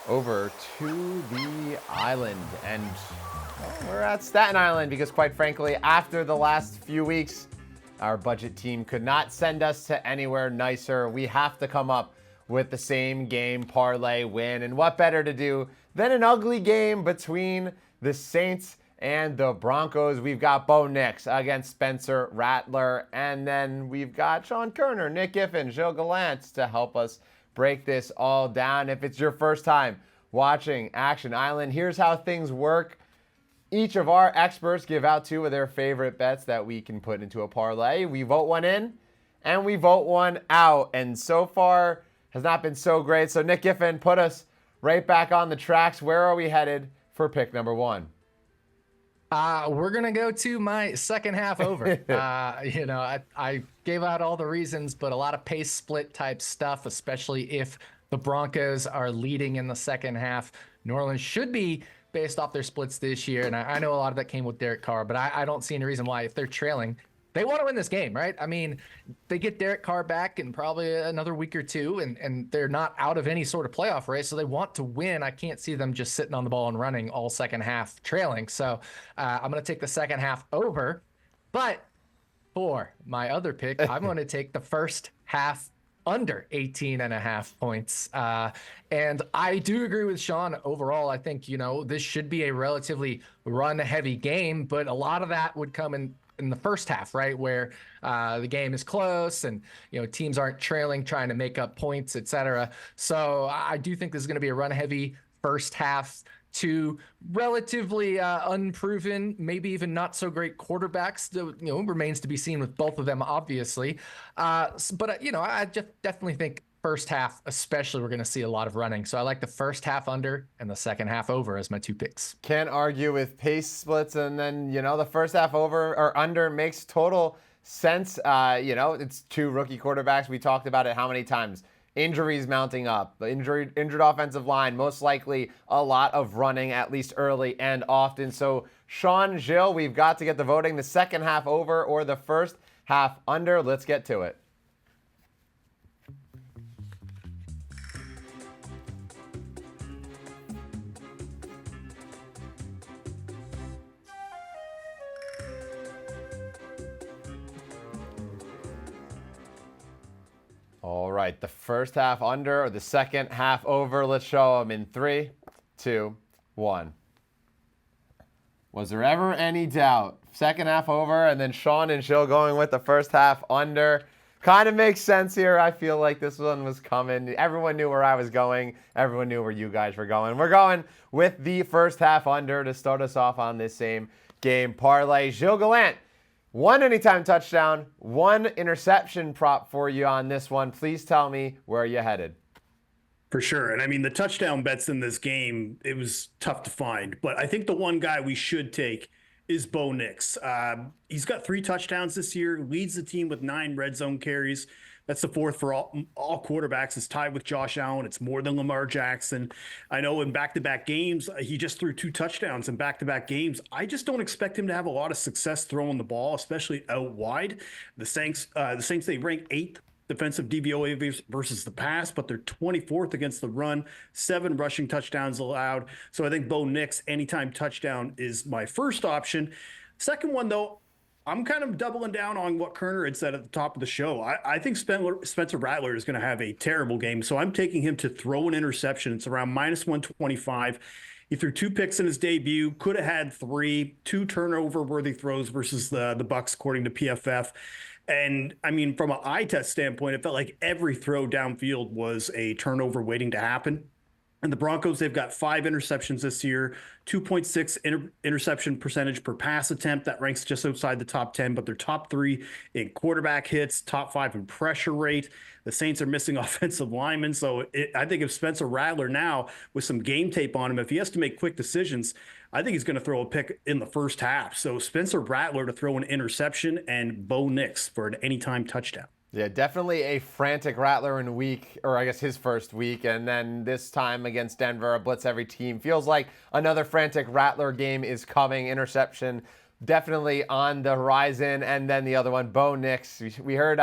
over to the island. And we're at Staten Island because, quite frankly, after the last few weeks, our budget team could not send us to anywhere nicer. We have to come up with the same game parlay win. And what better to do than an ugly game between the Saints and the Broncos? We've got Bo Nix against Spencer Rattler. And then we've got Koerner, Nick Giffen, Gilles Gallant to help us break this all down. If it's your first time watching Action Island, here's how things work. Each of our experts give out two of their favorite bets that we can put into a parlay. We vote one in and we vote one out. And so far has not been so great. So Nick Giffen, put us right back on the tracks. Where are we headed for pick number one? We're going to go to my second half over. I gave out all the reasons, but a lot of pace split type stuff, especially if the Broncos are leading in the second half. New Orleans should be based off their splits this year. And I know a lot of that came with Derek Carr, but I don't see any reason why, if they're trailing, they want to win this game, right? I mean, they get Derek Carr back in probably another week or two, and they're not out of any sort of playoff race, so they want to win. I can't see them just sitting on the ball and running all second half trailing. So I'm going to take the second half over. But for my other pick, I'm going to take the first half under 18.5 points. And I do agree with Sean overall. I think, this should be a relatively run-heavy game, but a lot of that would come in the first half, right, where the game is close and teams aren't trailing, trying to make up points, etc. So I do think this is going to be a run-heavy first half. Two relatively unproven, maybe even not so great quarterbacks. Remains to be seen with both of them, obviously. But I just definitely think first half, especially, we're going to see a lot of running. So I like the first half under and the second half over as my two picks. Can't argue with pace splits, and then the first half over or under makes total sense. It's two rookie quarterbacks. We talked about it how many times? Injuries mounting up, the injured offensive line, most likely a lot of running, at least early and often. So Sean, Gilles, we've got to get the voting. The second half over or the first half under. Let's get to it. All right, the first half under or the second half over. Let's show them in 3, 2, 1. Was there ever any doubt? Second half over, and then Sean and Gilles going with the first half under. Kind of makes sense here. I feel like this one was coming. Everyone knew where I was going. Everyone knew where you guys were going. We're going with the first half under to start us off on this same game parlay. Gilles Gallant, one anytime touchdown, one interception prop for you on this one. Please tell me where you headed. For sure. And I mean, the touchdown bets in this game, it was tough to find. But I think the one guy we should take is Bo Nix. He's got 3 touchdowns this year, leads the team with 9 red zone carries. That's the 4th for all quarterbacks. It's tied with Josh Allen. It's more than Lamar Jackson. I know in back-to-back games, he just threw 2 touchdowns in back-to-back games. I just don't expect him to have a lot of success throwing the ball, especially out wide. The Saints, they rank 8th defensive DVOA versus the pass, but they're 24th against the run, 7 rushing touchdowns allowed. So I think Bo Nix, anytime touchdown, is my first option. Second one, though, I'm kind of doubling down on what Koerner had said at the top of the show. I think Spencer Rattler is going to have a terrible game, so I'm taking him to throw an interception. It's around -125. He threw 2 picks in his debut, could have had 3, 2 turnover-worthy throws versus the Bucs, according to PFF. And, I mean, from an eye test standpoint, it felt like every throw downfield was a turnover waiting to happen. And the Broncos, they've got 5 interceptions this year, 2.6 interception percentage per pass attempt. That ranks just outside the top 10, but they're top 3 in quarterback hits, top 5 in pressure rate. The Saints are missing offensive linemen. So I think if Spencer Rattler now, with some game tape on him, if he has to make quick decisions, I think he's going to throw a pick in the first half. So Spencer Rattler to throw an interception and Bo Nix for an anytime touchdown. Yeah, definitely a frantic Rattler in week, or I guess his first week, and then this time against Denver, a blitz every team. Feels like another frantic Rattler game is coming. Interception definitely on the horizon, and then the other one, Bo Nix. We heard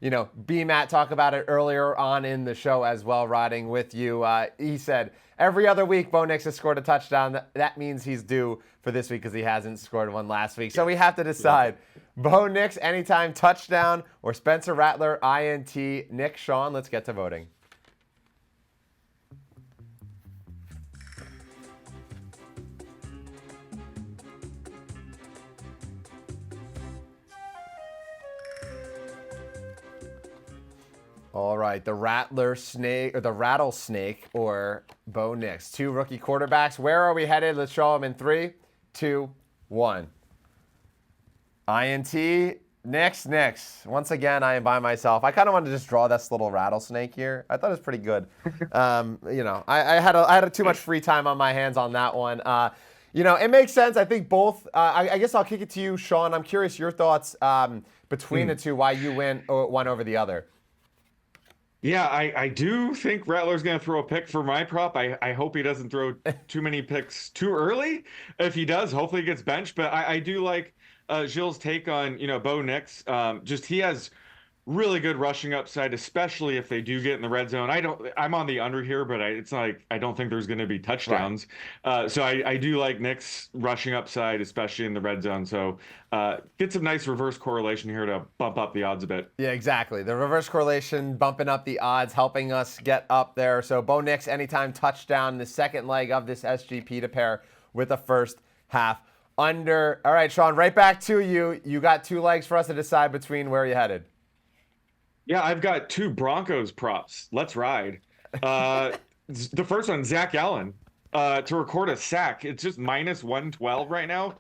B-Matt talk about it earlier on in the show as well, riding with you. He said, every other week, Bo Nix has scored a touchdown. That means he's due for this week because he hasn't scored one last week. So we have to decide, Bo Nix, anytime touchdown, or Spencer Rattler, INT. Nick, Sean, let's get to voting. All right, the Rattlesnake or Bo Nix. 2 rookie quarterbacks. Where are we headed? Let's show them in 3, 2, 1. INT, Nix. Once again, I am by myself. I kind of wanted to just draw this little rattlesnake here. I thought it was pretty good. I had too much free time on my hands on that one. It makes sense. I think both. I guess I'll kick it to you, Sean. I'm curious your thoughts between the two, why you went one over the other. Yeah, I do think Rattler's going to throw a pick for my prop. I hope he doesn't throw too many picks too early. If he does, hopefully he gets benched. But I do like Gilles' take on, Bo Nix. He has really good rushing upside, especially if they do get in the red zone. I'm on the under here, but it's not like I don't think there's going to be touchdowns. Right. So I do like Nick's rushing upside, especially in the red zone. So get some nice reverse correlation here to bump up the odds a bit. Yeah, exactly. The reverse correlation bumping up the odds, helping us get up there. So Bo Nix, anytime touchdown, the second leg of this SGP to pair with the first half under. All right, Sean, right back to you. You got 2 legs for us to decide between. Where are you headed? Yeah, I've got 2 Broncos props. Let's ride. The first one, Zach Allen, to record a sack. It's just minus 112 right now.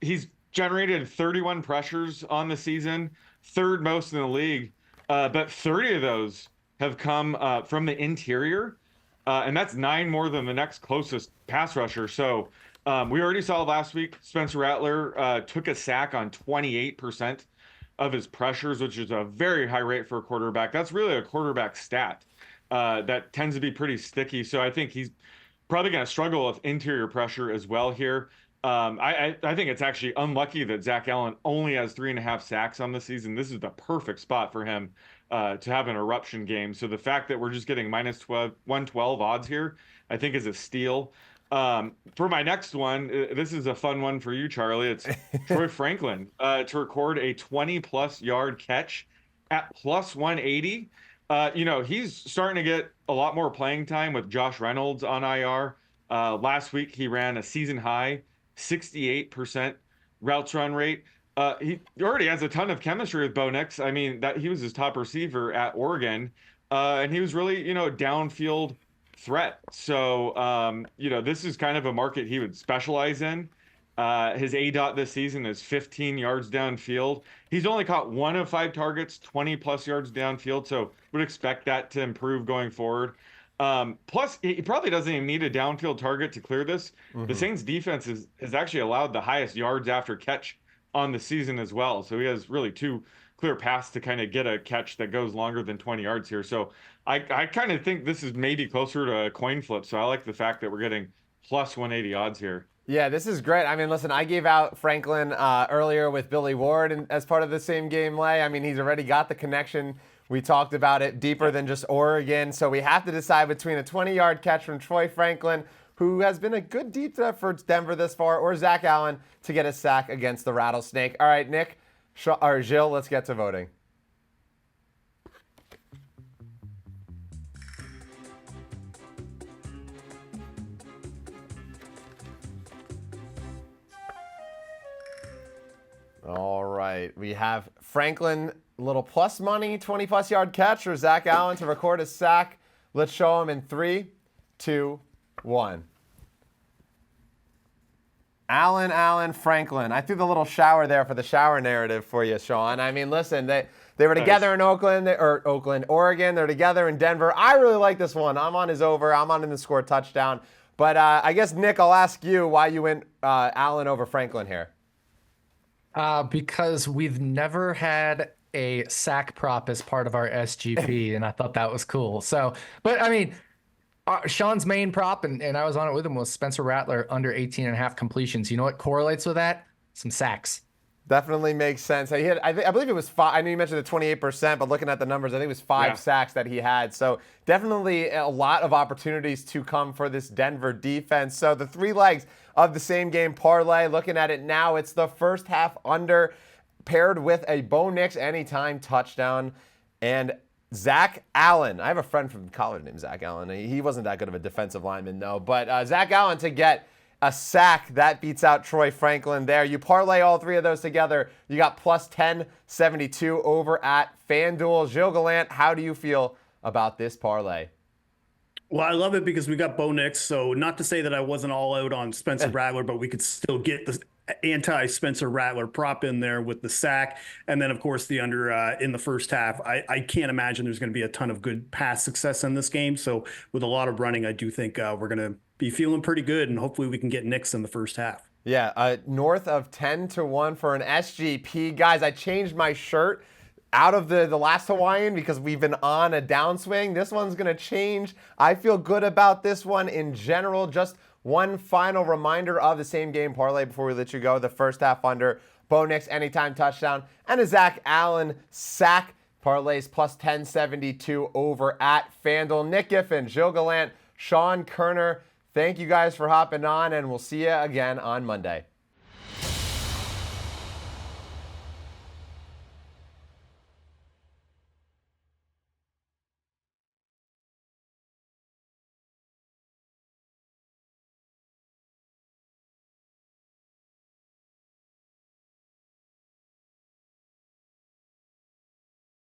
He's generated 31 pressures on the season, 3rd most in the league. But 30 of those have come from the interior, and that's 9 more than the next closest pass rusher. So we already saw last week, Spencer Rattler took a sack on 28% of his pressures, which is a very high rate for a quarterback. That's really a quarterback stat that tends to be pretty sticky. So I think he's probably going to struggle with interior pressure as well here. I think it's actually unlucky that Zach Allen only has 3.5 sacks on the season. This is the perfect spot for him to have an eruption game. So the fact that we're just getting minus 112 odds here, I think is a steal. For my next one, this is a fun one for you, Charlie. It's Troy Franklin to record a 20-plus yard catch at plus 180. He's starting to get a lot more playing time with Josh Reynolds on IR. Last week, he ran a season high 68% routes run rate. He already has a ton of chemistry with Bo Nix. I mean, that he was his top receiver at Oregon, and he was really, downfield threat. So, this is kind of a market he would specialize in. His ADOT this season is 15 yards downfield. He's only caught 1 of 5 targets, 20-plus yards downfield, so would expect that to improve going forward. Plus, he probably doesn't even need a downfield target to clear this. Mm-hmm. The Saints defense has actually allowed the highest yards after catch on the season as well. So he has really 2 clear paths to kind of get a catch that goes longer than 20 yards here. So I kind of think this is maybe closer to a coin flip. So I like the fact that we're getting plus 180 odds here. Yeah, this is great. I mean, listen, I gave out Franklin earlier with Billy Ward as part of the same game lay. I mean, he's already got the connection. We talked about it deeper than just Oregon. So we have to decide between a 20-yard catch from Troy Franklin, who has been a good deep threat for Denver this far, or Zach Allen to get a sack against the Rattlesnake. All right, Nick, or Gilles, let's get to voting. All right, we have Franklin, little plus money, 20-plus yard catch, or Zach Allen to record a sack. Let's show him in 3, 2, 1. Allen, Franklin. I threw the little shower there for the shower narrative for you, Sean. I mean, listen, they were together in Oregon. They're together in Denver. I really like this one. I'm on his over. I'm on him to score a touchdown. But I guess, Nick, I'll ask you why you went Allen over Franklin here. Because we've never had a sack prop as part of our SGP, and I thought that was cool. So, but I mean, Sean's main prop, and I was on it with him, was Spencer Rattler under 18.5 completions. You know what correlates with that? Some sacks. Definitely makes sense. He had, I believe it was 5. I know you mentioned the 28%, but looking at the numbers, I think it was 5 sacks that he had. So definitely a lot of opportunities to come for this Denver defense. So the 3 legs of the same game parlay, looking at it now, it's the first half under paired with a Bo Nix anytime touchdown. And Zach Allen. I have a friend from college named Zach Allen. He wasn't that good of a defensive lineman, though. But Zach Allen to get a sack, that beats out Troy Franklin there. You parlay all 3 of those together, you got plus 1072 over at FanDuel. Gilles Gallant, how do you feel about this parlay? Well, I love it because we got Bo Nix. So not to say that I wasn't all out on Spencer Rattler, but we could still get the anti-Spencer Rattler prop in there with the sack. And then, of course, the under in the first half. I can't imagine there's going to be a ton of good pass success in this game. So with a lot of running, I do think we're going to be feeling pretty good. And hopefully we can get Nix in the first half. Yeah, north of 10-1 for an SGP. Guys, I changed my shirt out of the last Hawaiian because we've been on a downswing. This one's going to change. I feel good about this one in general. Just one final reminder of the same game parlay before we let you go. The first half under, Bo Nix anytime touchdown, and a Zach Allen sack. Parlays plus 1072 over at FanDuel. Nick Giffen, Gilles Gallant, Sean Koerner, thank you guys for hopping on, and we'll see you again on Monday.